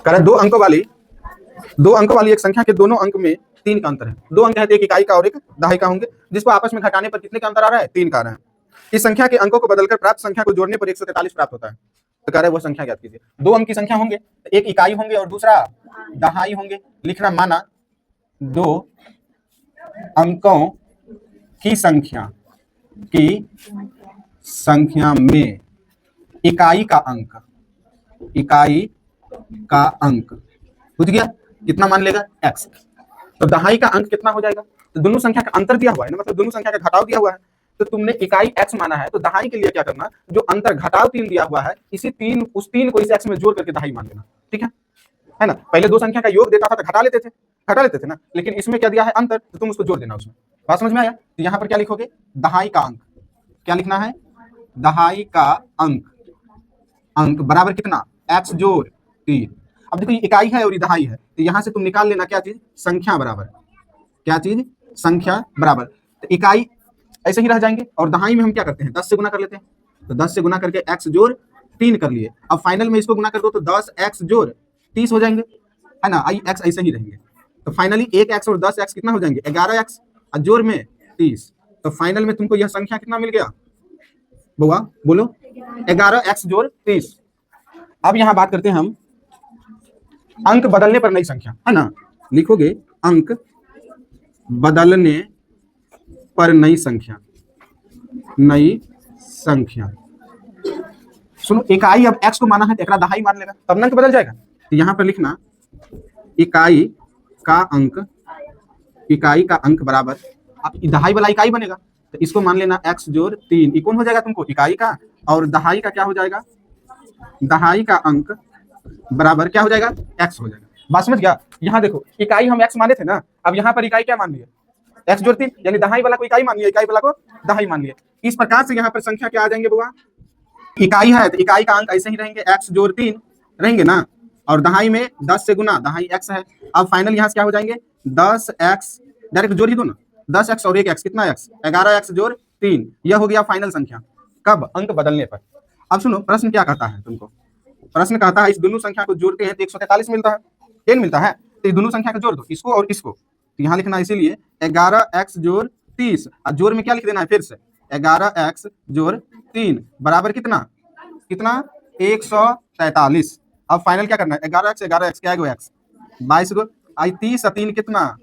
कह रहा है दो अंकों वाली एक संख्या के दोनों अंक में 3 का अंतर है। 2 अंक है तो एक इकाई का और एक दहाई का होंगे, जिसको आपस में घटाने पर कितने का अंतर आ रहा है? 3 का आ रहा है। इस संख्या के अंकों को बदलकर प्राप्त संख्या को जोड़ने पर 143 प्राप्त होता है। तो कह रहे हैं वो संख्या ज्ञात कीजिए। 2 अंक की संख्या होंगे, एक इकाई होंगे और दूसरा दहाई होंगे। लिखना माना 2 अंकों की संख्या में इकाई का अंक बुझ गया कितना मान लेगा? x। तो दहाई का अंक कितना हो जाएगा? तो दोनों संख्या का अंतर दिया हुआ है ना, मतलब दोनों संख्या का घटाव दिया हुआ है। तो तुमने इकाई x माना है, तो दहाई के लिए क्या करना, जो अंतर घटाव 3 दिया हुआ है उस 3 को इस x में जोड़ करके दहाई मान लेना। ठीक है ना? पहले 2 संख्या का योग देता था तो घटा लेते थे ना, लेकिन इसमें क्या दिया है? अंतर, तो तुम उसको जोड़ देना उसमें। बात समझ में आया? तो यहाँ पर क्या लिखोगे? दहाई का अंक। क्या लिखना है? दहाई का अंक बराबर कितना? x जोड़ 3। अब देखो ये इकाई है और ये दहाई है, तो यहाँ से तुम निकाल लेना क्या चीज? संख्या बराबर। क्या चीज? संख्या बराबर। तो इकाई ऐसे ही रह जाएंगे और दहाई में हम क्या करते हैं? 10 से गुना कर लेते हैं। तो 10 से गुना करके x जोड़ 3 कर लिए। अब फाइनल में इसको गुना कर दो तो 10x जोड़ 30 हो जाएंगे, है ना? x ऐसे ही रहेंगे। तो फाइनली 1x और 10x कितना हो जाएंगे? 11x और जोड़ में 30। तो फाइनल में तुमको यह संख्या कितना मिल गया बुआ? बोलो। 11x जोड़ 30। अब यहाँ बात करते हैं हम अंक बदलने पर नई संख्या, है ना? लिखोगे अंक बदलने पर नई संख्या। सुनो, इकाई अब x को माना है तो एकरा दहाई मान लेगा, तब ना अंक बदल जाएगा। तो यहाँ पर लिखना इकाई का अंक बराबर, अब दहाई वाला इकाई बनेगा तो इसको मान लेना x जोड़ 3। ये कौन हो जाएगा तुमको? इकाई का। और दहाई का क्या हो जाएगा? दहाई का अंक बराबर क्या हो जाएगा? x हो जाएगा। बात समझ गया? यहाँ देखो इकाई हम x माने थे ना, अब यहाँ पर इकाई क्या मान लिए? x जोड़ 3, यानी दहाई वाला को इकाई मान लिया, इकाई वाला को दहाई मान लिया। इस प्रकार से यहाँ पर संख्या क्या आ जाएंगे बुआ? इकाई है तो इकाई का अंक ऐसे ही रहेंगे, x जोड़ 3 रहेंगे ना, और दहाई में 10 से गुना, दहाई x है। अब फाइनल यहाँ से क्या हो जाएंगे? 10x, डायरेक्ट जोड़ ही दो ना, 10x और 1x कितना x? 11x जोड़ 3। यह हो गया फाइनल संख्या। कब? अंक बदलने पर। अब सुनो प्रश्न क्या कहता है तुमको? प्रश्न कहता है इस दोनों संख्या को जोड़ते हैं तो 143 मिलता है, 10 मिलता है। तो दोनों संख्या को जोड़ दो, इसको और इसको। तो यहाँ लिखना इसीलिए 11x जोड़ 30, और जोड़ में क्या लिख देना है? फिर से 11x जोड़ 3 बराबर कितना? 143। अब फाइनल क्या करना है? 11x क्या है? x 22 गो, 30 और 3 कितना?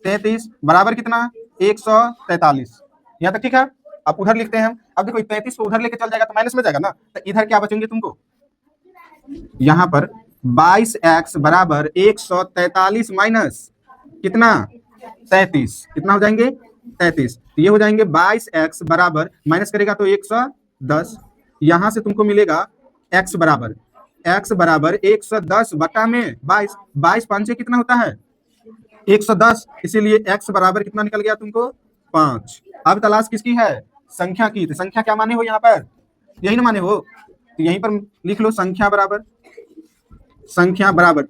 33 बराबर कितना? 143। यहाँ तक ठीक है? अब उधर लिखते हैं हम। अब देखो 33 को उधर लेके चल जाएगा तो माइनस में जाएगा ना, तो इधर क्या बचेंगे तुमको? यहाँ पर 22x बराबर 143 माइनस कितना? 33। कितना हो जाएंगे? 33। तो ये हो जाएंगे 22x बराबर, माइनस करेगा तो 110। यहाँ से तुमको मिलेगा x बराबर 110 बटा में 22। 22 5 कितना होता है? 110। इसीलिए x बराबर कितना निकल गया तुमको? 5। अब तलाश किसकी है? संख्या की। तो संख्या क्या माने हो यहाँ पर? यही ना माने हो? तो यहीं पर लिख लो संख्या बराबर।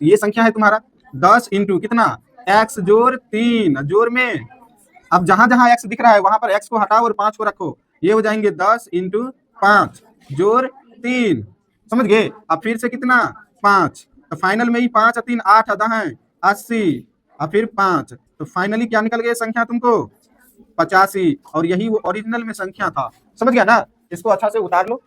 ये संख्या है तुम्हारा 10 इंटू कितना? x जोड़ 3 जोड़ में, अब जहां जहां x दिख रहा है वहां पर x को हटाओ और 5 को रखो। ये हो जाएंगे 10 इंटू 5 जोड़ 3। समझ गए? अब फिर से कितना? 5। तो फाइनल में ही 5 और 3 8 आधा है 80, और फिर 5। तो फाइनली क्या निकल गया संख्या तुमको? 85। और यही वो ओरिजिनल में संख्या था। समझ गया ना? इसको अच्छा से उतार लो।